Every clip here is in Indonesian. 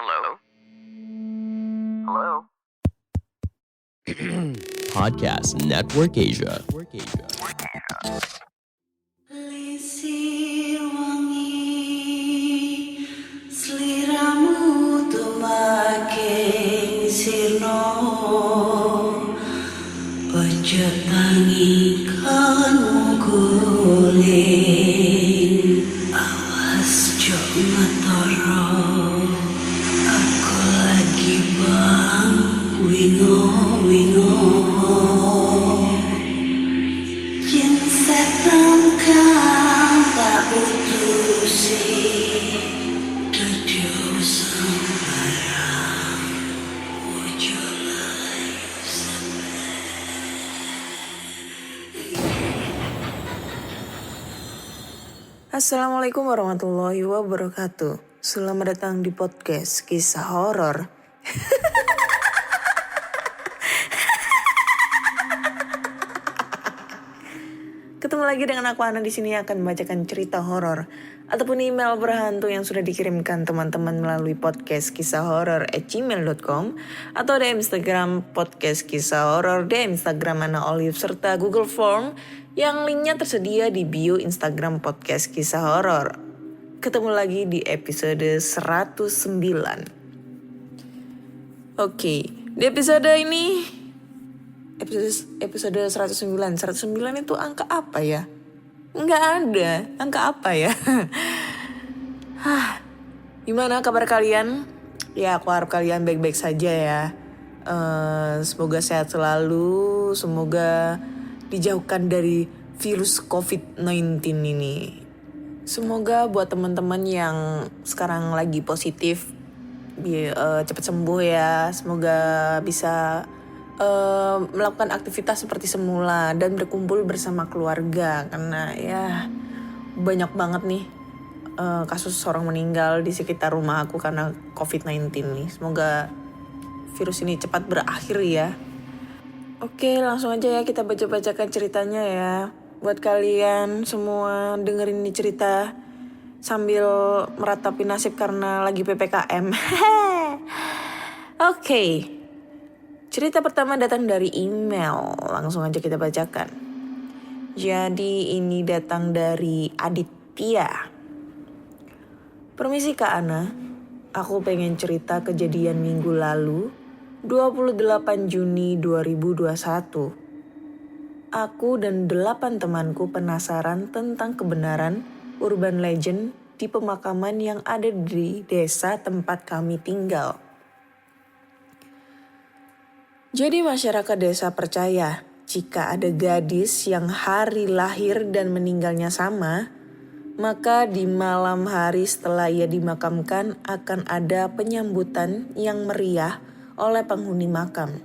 Hello? Hello? Podcast Network Asia. Lisir wangi seliramu tumaking sirno ojo tangi kanmu guling awas jo ngetoro aku lagi bang wingo yen setan kang tak putusi dudu sembarang ojo layu Assalamualaikum warahmatullahi wabarakatuh. Selamat datang di podcast kisah horor. Ketemu lagi dengan aku Ana di sini akan membacakan cerita horor ataupun email berhantu yang sudah dikirimkan teman-teman melalui podcast kisah horor@gmail.com atau DM Instagram podcast kisah horor, DM Instagram Ana Olive serta Google Form yang linknya tersedia di bio Instagram podcast kisah horor. Ketemu lagi di episode 109. Oke, di episode ini episode 109 itu angka apa ya? Nggak ada, angka apa ya? Gimana kabar kalian? Ya aku harap kalian baik-baik saja ya. Semoga sehat selalu, semoga dijauhkan dari virus COVID-19 ini. Semoga buat teman-teman yang sekarang lagi positif cepat sembuh ya. Semoga bisa melakukan aktivitas seperti semula dan berkumpul bersama keluarga karena ya banyak banget nih kasus orang meninggal di sekitar rumah aku karena COVID-19 nih. Semoga virus ini cepat berakhir ya. Oke, langsung aja ya kita baca-bacakan ceritanya ya. Buat kalian semua dengerin nih cerita sambil meratapi nasib karena lagi PPKM. Oke. Cerita pertama datang dari email, langsung aja kita bacakan. Jadi ini datang dari Aditya. Permisi Kak Ana, aku pengen cerita kejadian minggu lalu, 28 Juni 2021. Aku dan 8 temanku penasaran tentang kebenaran urban legend di pemakaman yang ada di desa tempat kami tinggal. Jadi masyarakat desa percaya jika ada gadis yang hari lahir dan meninggalnya sama, maka di malam hari setelah ia dimakamkan akan ada penyambutan yang meriah oleh penghuni makam.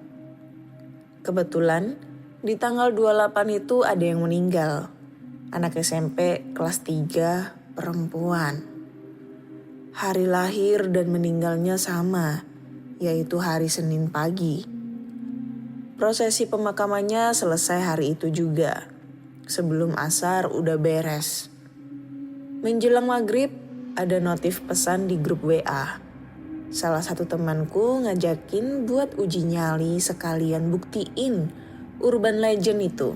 Kebetulan di tanggal 28 itu ada yang meninggal, anak SMP kelas 3 perempuan. Hari lahir dan meninggalnya sama, yaitu hari Senin pagi. Prosesi pemakamannya selesai hari itu juga. Sebelum asar udah beres. Menjelang maghrib ada notif pesan di grup WA. Salah satu temanku ngajakin buat uji nyali sekalian buktiin urban legend itu.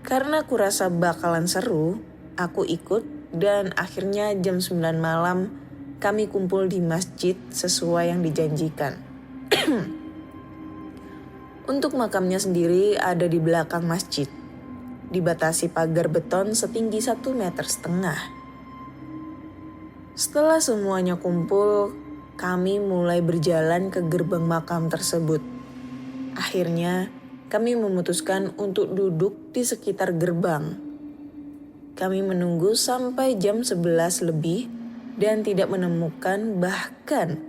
Karena aku rasa bakalan seru, aku ikut dan akhirnya jam 9 malam kami kumpul di masjid sesuai yang dijanjikan. Untuk makamnya sendiri ada di belakang masjid, dibatasi pagar beton setinggi 1,5 meter. Setelah semuanya kumpul, kami mulai berjalan ke gerbang makam tersebut. Akhirnya, kami memutuskan untuk duduk di sekitar gerbang. Kami menunggu sampai jam 11 lebih dan tidak menemukan bahkan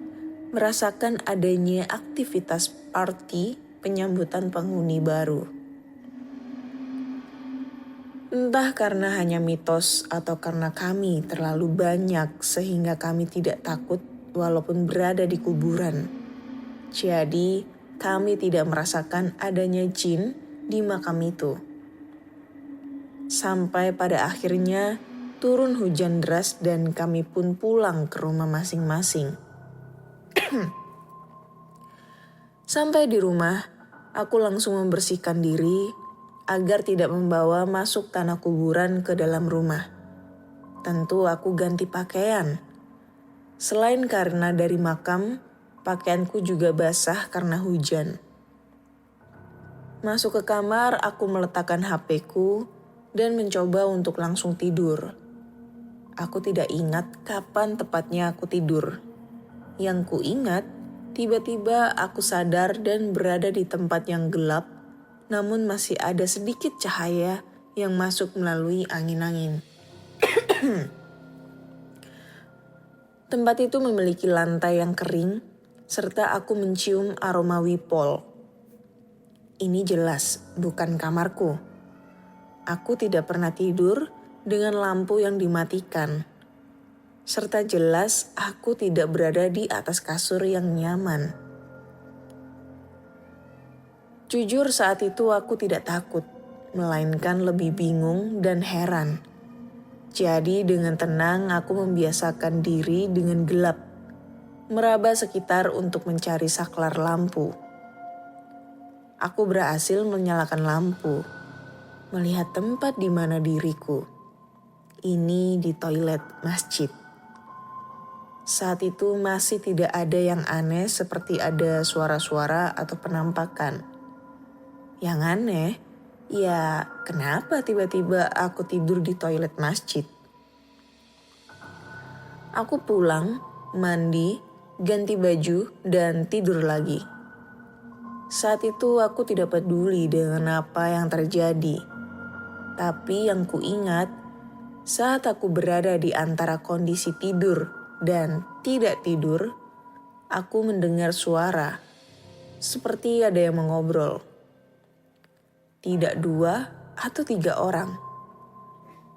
merasakan adanya aktivitas party penyambutan penghuni baru. Entah karena hanya mitos atau karena kami terlalu banyak sehingga kami tidak takut walaupun berada di kuburan. Jadi kami tidak merasakan adanya jin di makam itu. Sampai pada akhirnya turun hujan deras dan kami pun pulang ke rumah masing-masing. Sampai di rumah, aku langsung membersihkan diri agar tidak membawa masuk tanah kuburan ke dalam rumah. Tentu aku ganti pakaian. Selain karena dari makam, pakaianku juga basah karena hujan. Masuk ke kamar, aku meletakkan HP-ku dan mencoba untuk langsung tidur. Aku tidak ingat kapan tepatnya aku tidur. Yang ku ingat, tiba-tiba aku sadar dan berada di tempat yang gelap, namun masih ada sedikit cahaya yang masuk melalui angin-angin. Tempat itu memiliki lantai yang kering, serta aku mencium aroma wipol. Ini jelas bukan kamarku. Aku tidak pernah tidur dengan lampu yang dimatikan. Serta jelas aku tidak berada di atas kasur yang nyaman. Jujur saat itu aku tidak takut, melainkan lebih bingung dan heran. Jadi dengan tenang aku membiasakan diri dengan gelap, meraba sekitar untuk mencari saklar lampu. Aku berhasil menyalakan lampu, melihat tempat di mana diriku. Ini di toilet masjid. Saat itu masih tidak ada yang aneh seperti ada suara-suara atau penampakan. Yang aneh, ya kenapa tiba-tiba aku tidur di toilet masjid? Aku pulang, mandi, ganti baju, dan tidur lagi. Saat itu aku tidak peduli dengan apa yang terjadi. Tapi yang kuingat, saat aku berada di antara kondisi tidur dan tidak tidur, aku mendengar suara, seperti ada yang mengobrol. Tidak 2 atau 3 orang.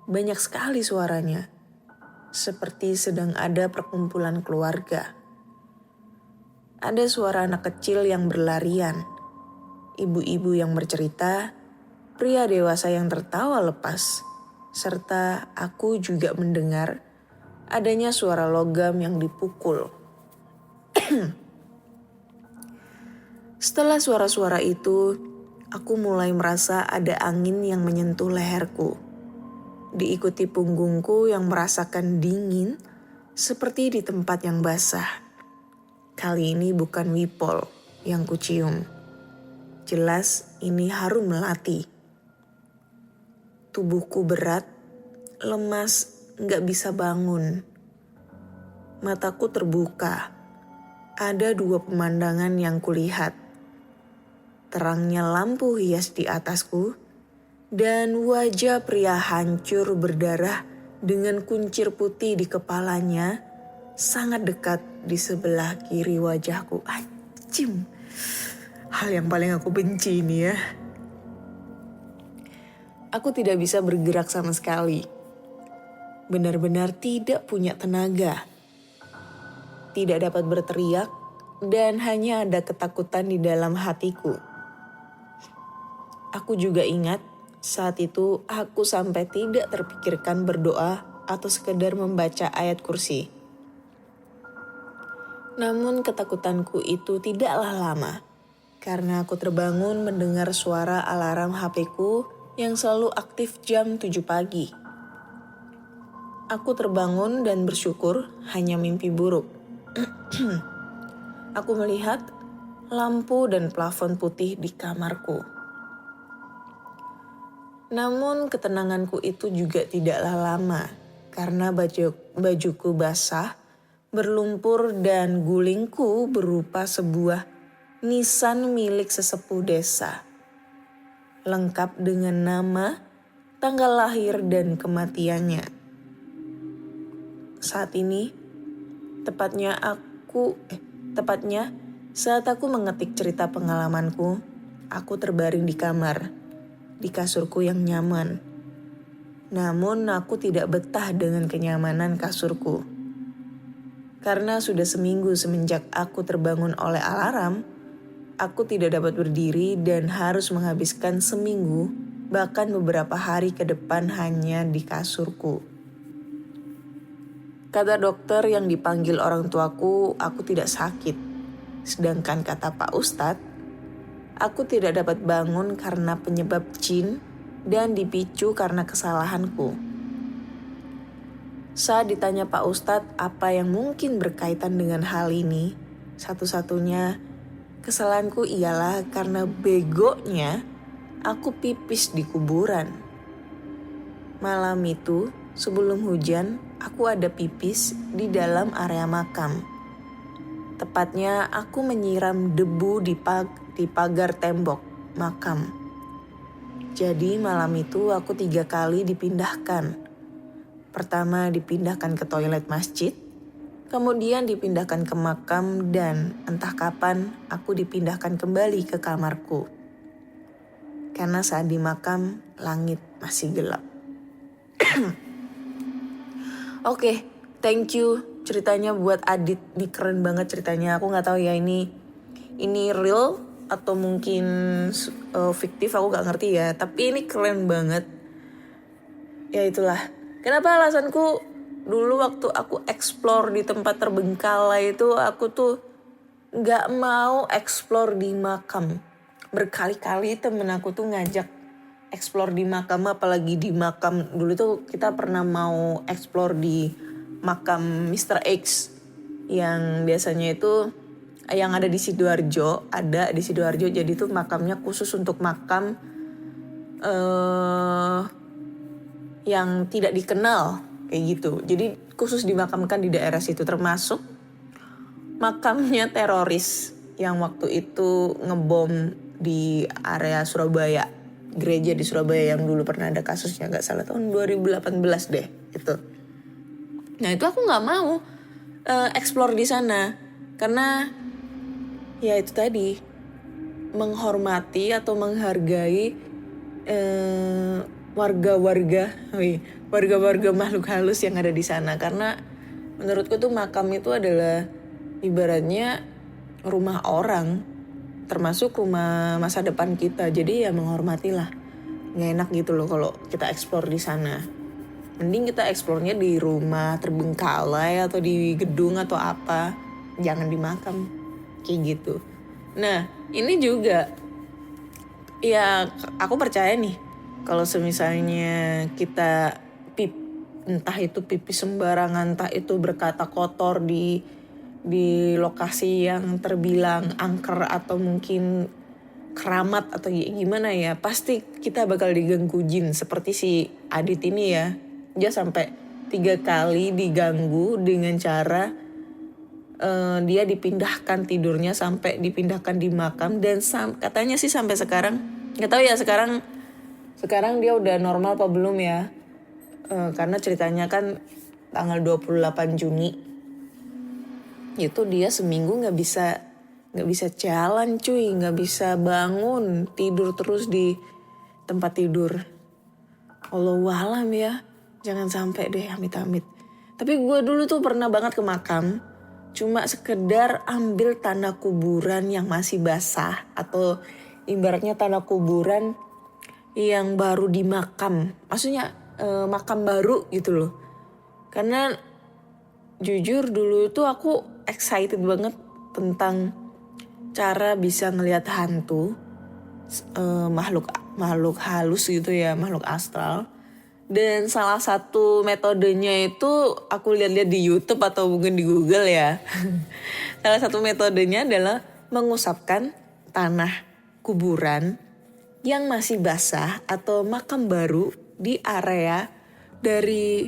Banyak sekali suaranya, seperti sedang ada perkumpulan keluarga. Ada suara anak kecil yang berlarian, ibu-ibu yang bercerita, pria dewasa yang tertawa lepas, serta aku juga mendengar adanya suara logam yang dipukul. Setelah suara-suara itu, aku mulai merasa ada angin yang menyentuh leherku. Diikuti punggungku yang merasakan dingin seperti di tempat yang basah. Kali ini bukan wipol yang kucium. Jelas ini harum melati. Tubuhku berat, lemas, gak bisa bangun. Mataku terbuka. Ada 2 pemandangan yang kulihat. Terangnya lampu hias di atasku, dan wajah pria hancur berdarah dengan kuncir putih di kepalanya sangat dekat di sebelah kiri wajahku. Anjim, hal yang paling aku benci ini ya. Aku tidak bisa bergerak sama sekali. Benar-benar tidak punya tenaga. Tidak dapat berteriak dan hanya ada ketakutan di dalam hatiku. Aku juga ingat saat itu aku sampai tidak terpikirkan berdoa atau sekedar membaca ayat kursi. Namun ketakutanku itu tidaklah lama, karena aku terbangun mendengar suara alarm HP-ku yang selalu aktif jam 7 pagi. Aku terbangun dan bersyukur hanya mimpi buruk. Aku melihat lampu dan plafon putih di kamarku. Namun ketenanganku itu juga tidaklah lama, karena bajuku basah, berlumpur dan gulingku berupa sebuah nisan milik sesepuh desa. Lengkap dengan nama, tanggal lahir dan kematiannya. Saat ini, tepatnya saat aku mengetik cerita pengalamanku, aku terbaring di kamar, di kasurku yang nyaman. Namun aku tidak betah dengan kenyamanan kasurku. Karena sudah seminggu semenjak aku terbangun oleh alarm, aku tidak dapat berdiri dan harus menghabiskan seminggu, bahkan beberapa hari ke depan hanya di kasurku. Kata dokter yang dipanggil orang tuaku, aku tidak sakit. Sedangkan kata Pak Ustadz, aku tidak dapat bangun karena penyebab jin dan dipicu karena kesalahanku. Saat ditanya Pak Ustadz apa yang mungkin berkaitan dengan hal ini, satu-satunya kesalahanku ialah karena begonya aku pipis di kuburan. Malam itu, sebelum hujan, aku ada pipis di dalam area makam. Tepatnya aku menyiram debu di pagar tembok makam. Jadi malam itu aku 3 kali dipindahkan. Pertama dipindahkan ke toilet masjid, kemudian dipindahkan ke makam, dan entah kapan aku dipindahkan kembali ke kamarku. Karena saat di makam, langit masih gelap. Oke, thank you ceritanya buat Adit. Ini keren banget ceritanya. Aku nggak tahu ya ini real atau mungkin fiktif, aku nggak ngerti ya. Tapi ini keren banget. Ya itulah. Kenapa alasanku dulu waktu aku explore di tempat terbengkalai itu, aku tuh nggak mau explore di makam. Berkali-kali temen aku tuh ngajak explore di makam, apalagi di makam dulu tuh kita pernah mau explore di makam Mr. X yang biasanya itu yang ada di Sidoarjo, jadi tuh makamnya khusus untuk makam yang tidak dikenal kayak gitu. Jadi khusus dimakamkan di daerah situ, termasuk makamnya teroris yang waktu itu ngebom di area Surabaya. Gereja di Surabaya yang dulu pernah ada kasusnya, gak salah tahun 2018 deh itu. Nah itu aku gak mau explore di sana karena ya itu tadi, menghormati atau menghargai warga-warga makhluk halus yang ada di sana. Karena menurutku tuh makam itu adalah ibaratnya rumah orang, termasuk rumah masa depan kita. Jadi ya menghormatilah. Nggak enak gitu loh kalau kita explore di sana. Mending kita explore-nya di rumah terbengkalai atau di gedung atau apa. Jangan di makam. Kayak gitu. Nah ini juga, ya aku percaya nih, kalau semisalnya kita entah itu pipis sembarangan, entah itu berkata kotor di lokasi yang terbilang angker atau mungkin keramat atau gimana ya, pasti kita bakal diganggu jin. Seperti si Adit ini ya, dia sampai 3 kali diganggu dengan cara dia dipindahkan tidurnya, sampai dipindahkan di makam. Dan katanya sih sampai sekarang, nggak tahu ya sekarang dia udah normal apa belum ya, karena ceritanya kan tanggal 28 Juni itu dia seminggu nggak bisa jalan cuy, nggak bisa bangun, tidur terus di tempat tidur. Allahualam ya, jangan sampai deh, amit-amit. Tapi gue dulu tuh pernah banget ke makam, cuma sekedar ambil tanah kuburan yang masih basah, atau ibaratnya tanah kuburan yang baru di makam, maksudnya makam baru gitu loh. Karena jujur dulu tuh aku excited banget tentang cara bisa ngelihat hantu, makhluk halus gitu ya, makhluk astral. Dan salah satu metodenya itu aku lihat-lihat di YouTube atau mungkin di Google ya. Salah satu metodenya adalah mengusapkan tanah kuburan yang masih basah atau makam baru di area dari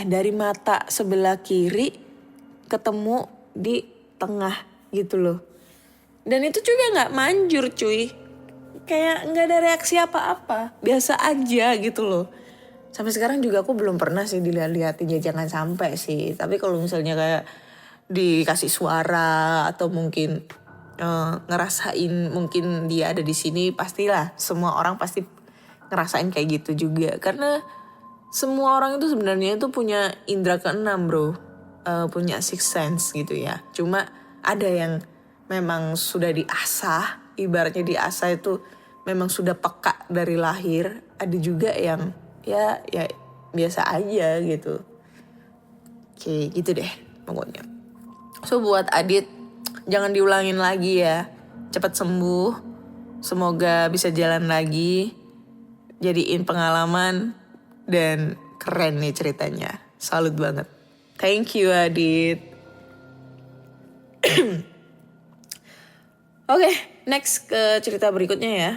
dari mata sebelah kiri ketemu di tengah gitu loh. Dan itu juga gak manjur cuy, kayak gak ada reaksi apa-apa, biasa aja gitu loh. Sampai sekarang juga aku belum pernah sih dilihat-lihatin, ya jangan sampai sih. Tapi kalau misalnya kayak dikasih suara atau mungkin ngerasain mungkin dia ada di sini, pastilah semua orang pasti ngerasain kayak gitu juga. Karena semua orang itu sebenarnya itu punya indera keenam bro, punya sixth sense gitu ya. Cuma ada yang memang sudah diasah, ibaratnya diasah itu memang sudah peka dari lahir. Ada juga yang ya biasa aja gitu. Oke, gitu deh pokoknya. So buat Adit, jangan diulangin lagi ya. Cepat sembuh. Semoga bisa jalan lagi. Jadiin pengalaman dan keren nih ceritanya. Salut banget. Thank you Adit. Oke, next ke cerita berikutnya ya.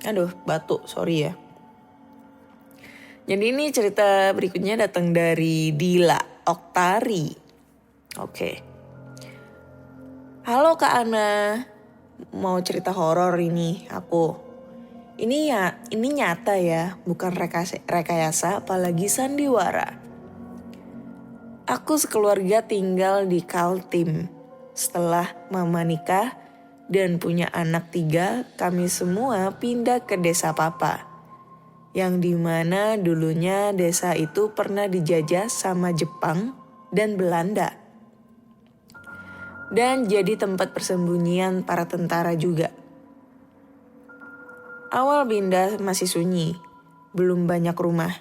Aduh, batuk, sorry ya. Jadi ini cerita berikutnya datang dari Dila Oktari. Oke. Halo Kak Ana, mau cerita horor ini aku. Ini nyata ya, bukan rekayasa apalagi sandiwara. Aku sekeluarga tinggal di Kaltim. Setelah mama nikah dan punya anak 3, kami semua pindah ke desa papa. Yang dimana dulunya desa itu pernah dijajah sama Jepang dan Belanda. Dan jadi tempat persembunyian para tentara juga. Awal pindah masih sunyi, belum banyak rumah.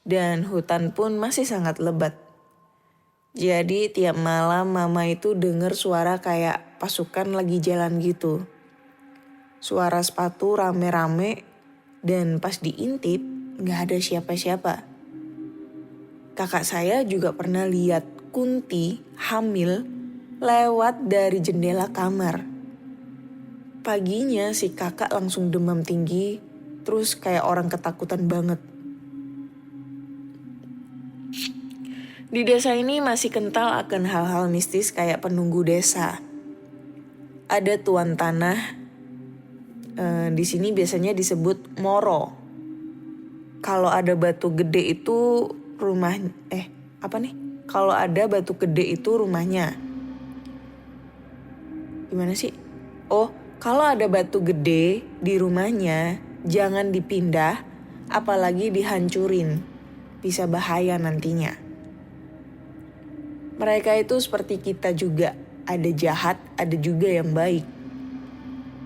Dan hutan pun masih sangat lebat. Jadi tiap malam mama itu dengar suara kayak pasukan lagi jalan gitu. Suara sepatu rame-rame dan pas diintip gak ada siapa-siapa. Kakak saya juga pernah lihat Kunti hamil lewat dari jendela kamar. Paginya si kakak langsung demam tinggi, terus kayak orang ketakutan banget. Di desa ini masih kental akan hal-hal mistis kayak penunggu desa. Ada tuan tanah, di sini biasanya disebut moro. Kalau ada batu gede itu Kalau ada batu gede itu rumahnya. Gimana sih? Oh, kalau ada batu gede di rumahnya, jangan dipindah, apalagi dihancurin. Bisa bahaya nantinya. Mereka itu seperti kita juga, ada jahat, ada juga yang baik.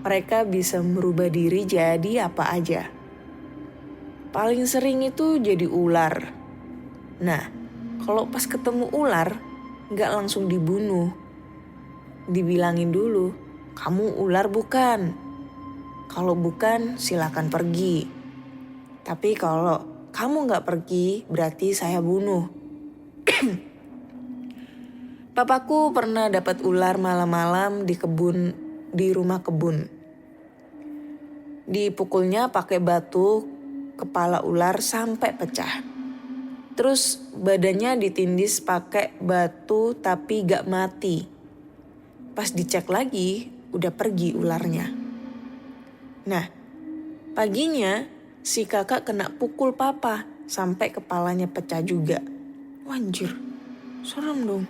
Mereka bisa merubah diri jadi apa aja. Paling sering itu jadi ular. Nah, kalau pas ketemu ular, gak langsung dibunuh. Dibilangin dulu, kamu ular bukan? Kalau bukan, silakan pergi. Tapi kalau kamu gak pergi, berarti saya bunuh. Papaku pernah dapat ular malam-malam di rumah kebun. Dipukulnya pakai batu kepala ular sampai pecah. Terus badannya ditindis pakai batu tapi gak mati. Pas dicek lagi udah pergi ularnya. Nah, paginya si kakak kena pukul papa sampai kepalanya pecah juga. Wanjir, serem dong.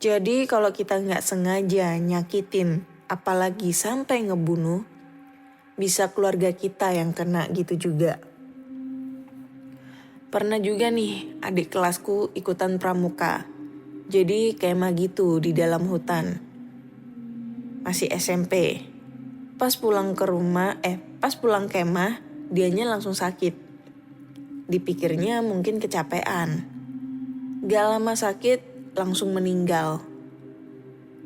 Jadi kalau kita gak sengaja nyakitin, apalagi sampai ngebunuh, bisa keluarga kita yang kena gitu juga. Pernah juga nih adik kelasku ikutan pramuka. Jadi kemah gitu di dalam hutan. Masih SMP. Pas pulang kemah, dianya langsung sakit. Dipikirnya mungkin kecapean. Gak lama sakit, langsung meninggal.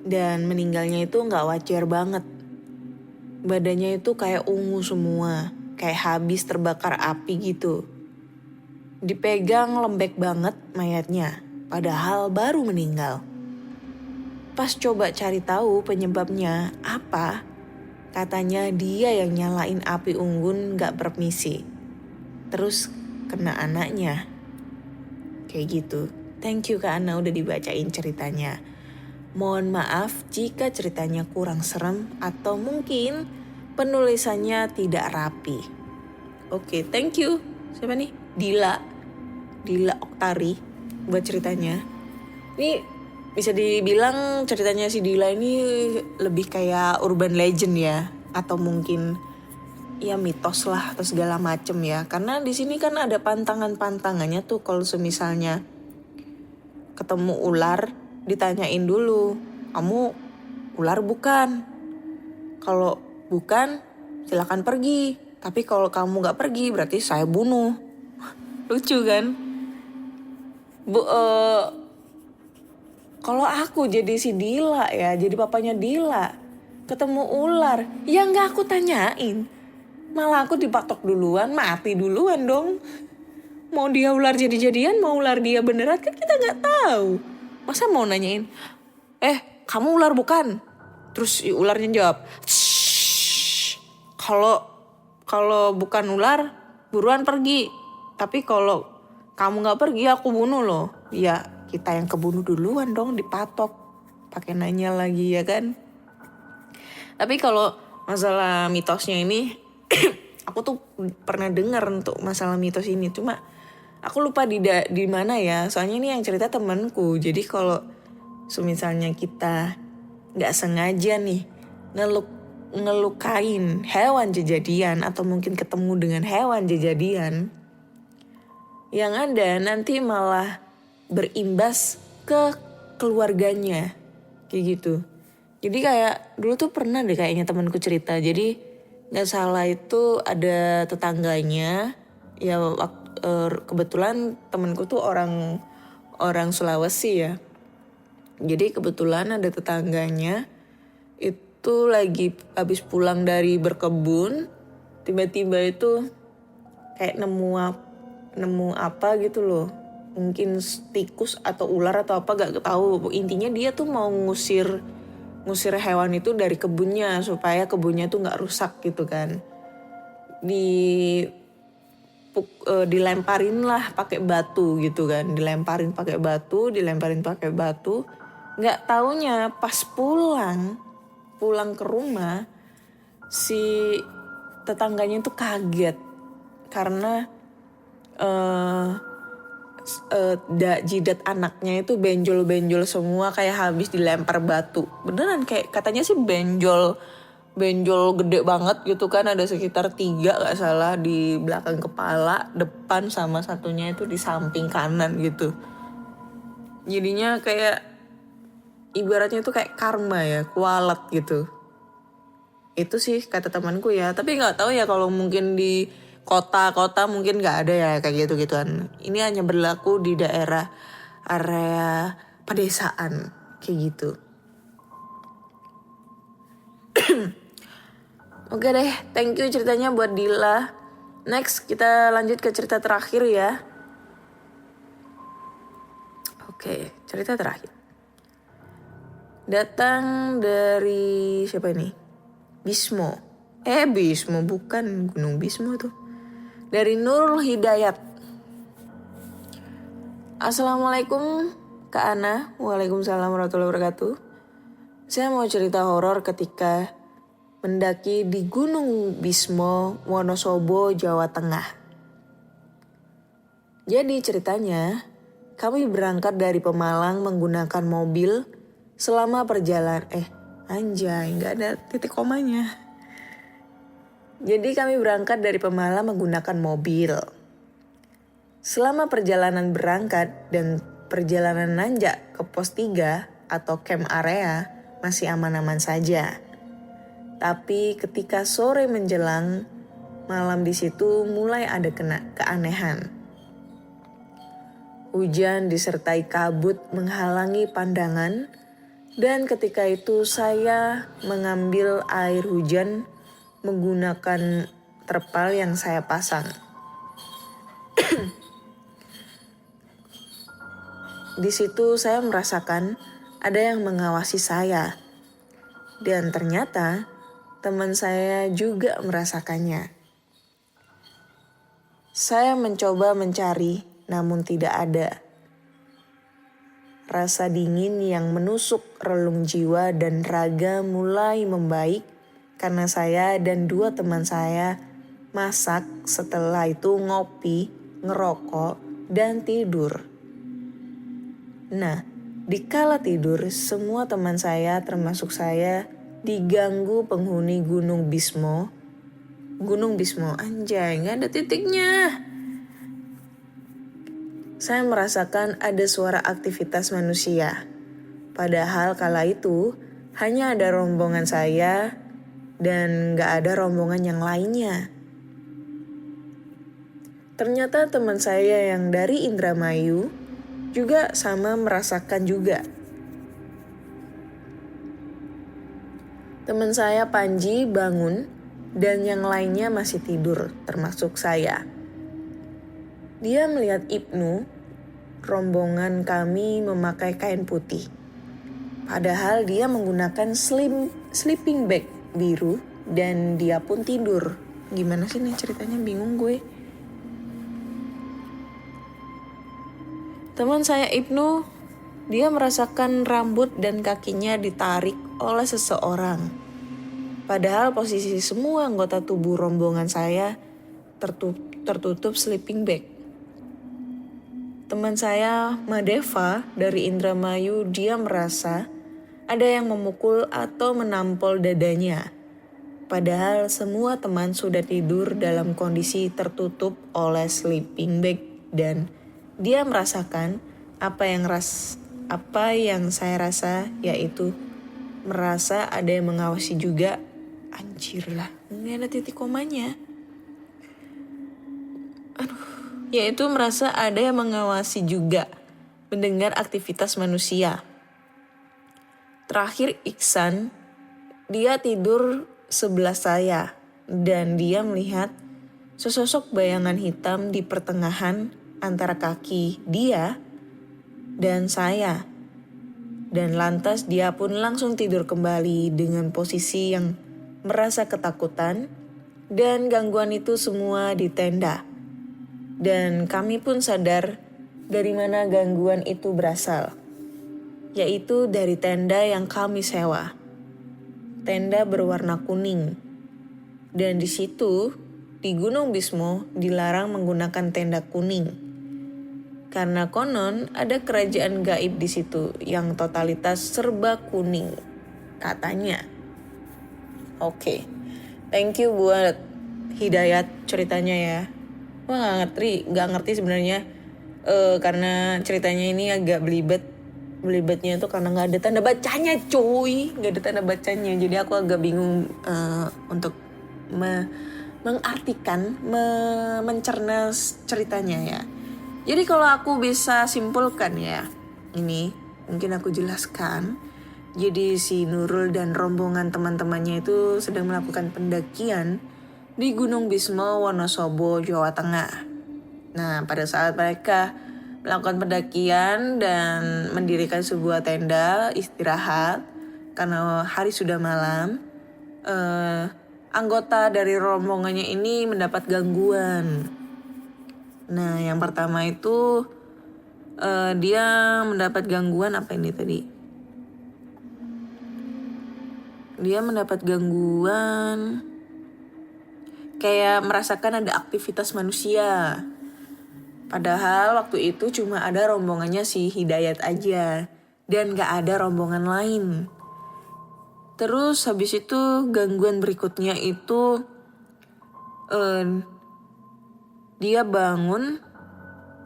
Dan meninggalnya itu gak wajar banget. Badannya itu kayak ungu semua, kayak habis terbakar api gitu. Dipegang lembek banget mayatnya, padahal baru meninggal. Pas coba cari tahu penyebabnya apa, katanya dia yang nyalain api unggun gak permisi. Terus kena anaknya. Kayak gitu. Thank you Kak Ana udah dibacain ceritanya. Mohon maaf jika ceritanya kurang serem atau mungkin penulisannya tidak rapi. Oke, thank you. Siapa nih? Dila Oktari buat ceritanya. Ini bisa dibilang ceritanya si Dila ini lebih kayak urban legend ya, atau mungkin ya mitos lah atau segala macem ya. Karena di sini kan ada pantangannya tuh kalau semisalnya ketemu ular, ditanyain dulu, kamu ular bukan? Kalau bukan, silakan pergi. Tapi kalau kamu gak pergi berarti saya bunuh. Lucu kan? Kalau aku jadi si Dila ya, jadi papanya Dila, ketemu ular, ya gak aku tanyain. Malah aku dipatok duluan, mati duluan dong. Mau dia ular jadi-jadian, mau ular dia beneran kan kita gak tahu. Masa mau nanyain, kamu ular bukan? Terus ularnya jawab, kalau bukan ular, buruan pergi. Tapi kalau kamu gak pergi, aku bunuh loh. Ya kita yang kebunuh duluan dong, dipatok. Pakai nanya lagi ya kan. Tapi kalau masalah mitosnya ini, aku tuh pernah dengar untuk masalah mitos ini. Cuma aku lupa di mana ya. Soalnya ini yang cerita temanku. Jadi kalau misalnya kita nggak sengaja nih ngelukain hewan jejadian atau mungkin ketemu dengan hewan jejadian, yang ada nanti malah berimbas ke keluarganya kayak gitu. Jadi kayak dulu tuh pernah deh kayaknya temanku cerita. Jadi nggak salah itu ada tetangganya ya, kebetulan temanku tuh orang Sulawesi ya. Jadi kebetulan ada tetangganya itu lagi habis pulang dari berkebun, tiba-tiba itu kayak nemu apa gitu loh. Mungkin tikus atau ular atau apa gak tahu. Intinya dia tuh mau ngusir hewan itu dari kebunnya supaya kebunnya tuh gak rusak gitu kan. Dilemparin lah pakai batu gitu kan. Dilemparin pakai batu. Gak taunya pas pulang ke rumah, si tetangganya tuh kaget karena jidat anaknya itu benjol semua kayak habis dilempar batu. Beneran kayak katanya sih benjol gede banget gitu kan, ada sekitar 3 gak salah di belakang kepala, depan sama satunya itu di samping kanan gitu. Jadinya kayak ibaratnya itu kayak karma ya, kualat gitu. Itu sih kata temanku ya, tapi gak tahu ya kalau mungkin di kota-kota mungkin gak ada ya kayak gitu-gituan. Ini hanya berlaku di daerah area pedesaan kayak gitu. Oke deh, thank you ceritanya buat Dila. Next kita lanjut ke cerita terakhir ya. Oke, cerita terakhir datang dari siapa ini? Bismo bukan Gunung Bismo tuh. Dari Nurul Hidayat. Assalamualaikum Kak Ana. Waalaikumsalam warahmatullahi wabarakatuh. Saya mau cerita horor ketika mendaki di Gunung Bismo, Wonosobo, Jawa Tengah. Jadi ceritanya, kami berangkat dari Pemalang menggunakan mobil selama perjalanan. Gak ada titik komanya. Jadi kami berangkat dari Pemalang menggunakan mobil. Selama perjalanan berangkat dan perjalanan nanjak ke pos 3 atau camp area masih aman-aman saja. Tapi ketika sore menjelang, malam di situ mulai ada keanehan. Hujan disertai kabut menghalangi pandangan, dan ketika itu saya mengambil air hujan menggunakan terpal yang saya pasang. Di situ saya merasakan ada yang mengawasi saya. Dan ternyata teman saya juga merasakannya. Saya mencoba mencari, namun tidak ada. Rasa dingin yang menusuk relung jiwa dan raga mulai membaik karena saya dan 2 teman saya masak, setelah itu ngopi, ngerokok, dan tidur. Nah, di kala tidur semua teman saya termasuk saya diganggu penghuni Gunung Bismo. Anjay, gak ada titiknya. Saya merasakan ada suara aktivitas manusia. Padahal kala itu hanya ada rombongan saya dan gak ada rombongan yang lainnya. Ternyata teman saya yang dari Indramayu juga sama merasakan juga. Teman saya Panji bangun dan yang lainnya masih tidur, termasuk saya. Dia melihat Ibnu, rombongan kami memakai kain putih. Padahal dia menggunakan sleeping bag biru dan dia pun tidur. Gimana sih nih ceritanya, bingung gue. Teman saya Ibnu, dia merasakan rambut dan kakinya ditarik oleh seseorang. Padahal posisi semua anggota tubuh rombongan saya tertutup sleeping bag. Teman saya Madeva dari Indramayu, dia merasa ada yang memukul atau menampol dadanya. Padahal semua teman sudah tidur dalam kondisi tertutup oleh sleeping bag dan dia merasakan apa yang saya rasa, yaitu merasa ada yang mengawasi juga. Anjir lah, ini ada titik komanya. Yaitu merasa ada yang mengawasi juga, mendengar aktivitas manusia. Terakhir Iksan, dia tidur sebelah saya dan dia melihat sesosok bayangan hitam di pertengahan antara kaki dia dan saya. Dan lantas dia pun langsung tidur kembali dengan posisi yang merasa ketakutan dan gangguan itu semua di tenda. Dan kami pun sadar dari mana gangguan itu berasal, yaitu dari tenda yang kami sewa. Tenda berwarna kuning. Dan di situ, di Gunung Bismo dilarang menggunakan tenda kuning. Karena konon ada kerajaan gaib di situ yang totalitas serba kuning, katanya. Oke. Thank you buat Hidayat ceritanya ya. Wah gak ngerti sebenarnya karena ceritanya ini agak belibetnya itu karena gak ada tanda bacanya cuy, gak ada tanda bacanya, jadi aku agak bingung untuk mengartikan, mencerna ceritanya ya. Jadi kalau aku bisa simpulkan ya, ini mungkin aku jelaskan. Jadi si Nurul dan rombongan teman-temannya itu sedang melakukan pendakian di Gunung Bismo, Wonosobo, Jawa Tengah. Nah, pada saat mereka melakukan pendakian dan mendirikan sebuah tenda istirahat karena hari sudah malam, anggota dari rombongannya ini mendapat gangguan. Nah, yang pertama itu dia mendapat gangguan apa ini tadi? Dia mendapat gangguan kayak merasakan ada aktivitas manusia. Padahal waktu itu cuma ada rombongannya si Hidayat aja dan gak ada rombongan lain. Terus habis itu gangguan berikutnya itu dia bangun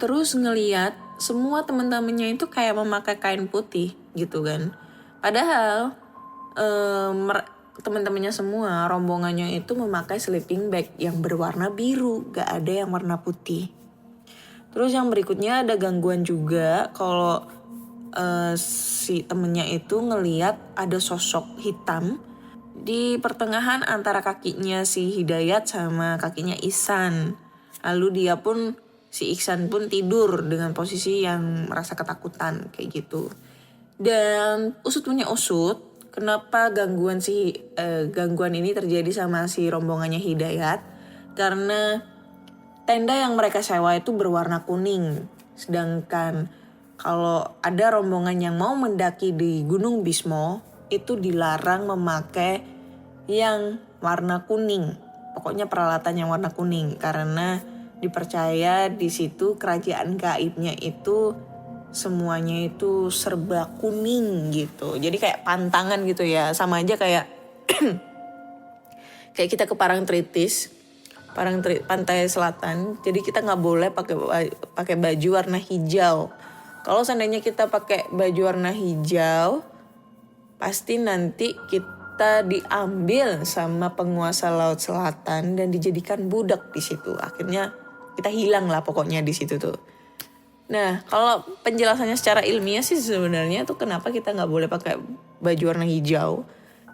terus ngeliat semua teman-temannya itu kayak memakai kain putih gitu kan. Padahal teman-temannya semua rombongannya itu memakai sleeping bag yang berwarna biru, gak ada yang warna putih. Terus yang berikutnya ada gangguan juga kalau si temennya itu ngeliat ada sosok hitam di pertengahan antara kakinya si Hidayat sama kakinya Ihsan. Lalu si Ihsan pun tidur dengan posisi yang merasa ketakutan kayak gitu. Dan usut punya usut, kenapa gangguan ini terjadi sama si rombongannya Hidayat? Karena tenda yang mereka sewa itu berwarna kuning. Sedangkan kalau ada rombongan yang mau mendaki di Gunung Bismo, itu dilarang memakai yang warna kuning. Pokoknya peralatan yang warna kuning. Karena dipercaya di situ kerajaan gaibnya itu semuanya itu serba kuning gitu. Jadi kayak pantangan gitu ya. Sama aja kayak kayak kita ke Parangtritis, pantai selatan. Jadi kita nggak boleh pakai baju warna hijau. Kalau seandainya kita pakai baju warna hijau, pasti nanti kita diambil sama penguasa Laut Selatan dan dijadikan budak di situ. Akhirnya kita hilang lah pokoknya di situ tuh. Nah, kalau penjelasannya secara ilmiah sih sebenarnya tuh kenapa kita nggak boleh pakai baju warna hijau?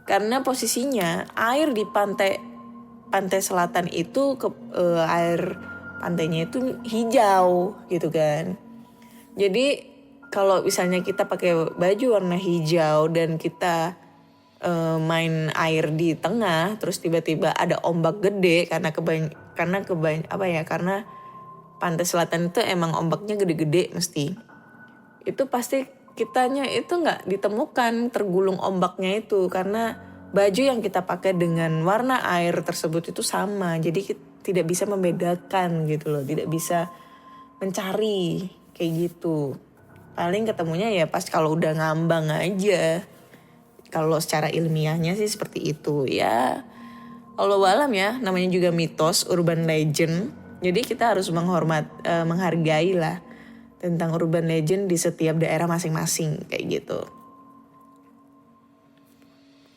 Karena posisinya air di pantai selatan itu air pantainya itu hijau gitu kan. Jadi kalau misalnya kita pakai baju warna hijau dan kita main air di tengah, terus tiba-tiba ada ombak gede karena karena pantai selatan itu emang ombaknya gede-gede mesti. Itu pasti kitanya itu nggak ditemukan tergulung ombaknya itu karena baju yang kita pakai dengan warna air tersebut itu sama. Jadi tidak bisa membedakan gitu loh, tidak bisa mencari kayak gitu. Paling ketemunya ya pas kalau udah ngambang aja. Kalau secara ilmiahnya sih seperti itu ya. Allah alam ya, namanya juga mitos, urban legend. Jadi kita harus menghargai lah tentang urban legend di setiap daerah masing-masing kayak gitu.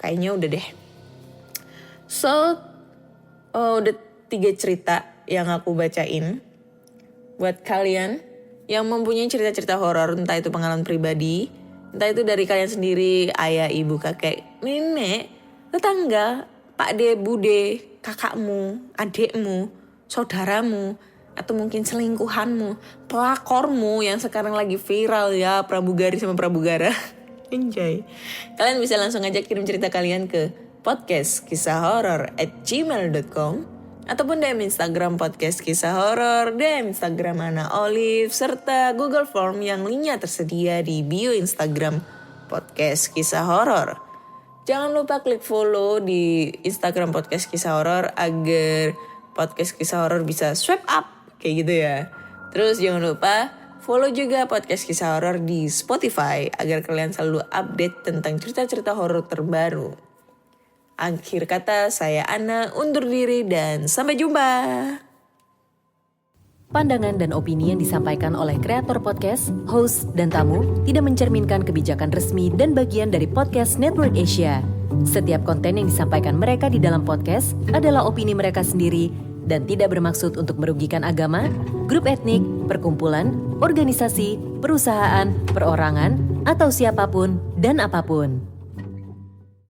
Kayaknya udah deh. So, udah 3 cerita yang aku bacain. Buat kalian yang mempunyai cerita-cerita horor, entah itu pengalaman pribadi, entah itu dari kalian sendiri, ayah, ibu, kakek, nenek, tetangga, pak de, bude, kakakmu, adikmu, saudaramu, atau mungkin selingkuhanmu, pelakormu yang sekarang lagi viral ya, pramugari sama pramugara. Enjoy. Kalian bisa langsung aja kirim cerita kalian ke podcastkisahhoror@gmail.com ataupun DM Instagram podcast kisah horor, DM Instagram Ana Olive, serta Google Form yang linknya tersedia di bio Instagram podcast kisah horor. Jangan lupa klik follow di Instagram podcast kisah horor agar podcast kisah horor bisa swipe up kayak gitu ya. Terus jangan lupa follow juga podcast kisah horor di Spotify agar kalian selalu update tentang cerita-cerita horor terbaru. Akhir kata, saya Ana undur diri dan sampai jumpa. Pandangan dan opini yang disampaikan oleh kreator podcast, host, dan tamu tidak mencerminkan kebijakan resmi dan bagian dari Podcast Network Asia. Setiap konten yang disampaikan mereka di dalam podcast adalah opini mereka sendiri dan tidak bermaksud untuk merugikan agama, grup etnik, perkumpulan, organisasi, perusahaan, perorangan, atau siapapun dan apapun.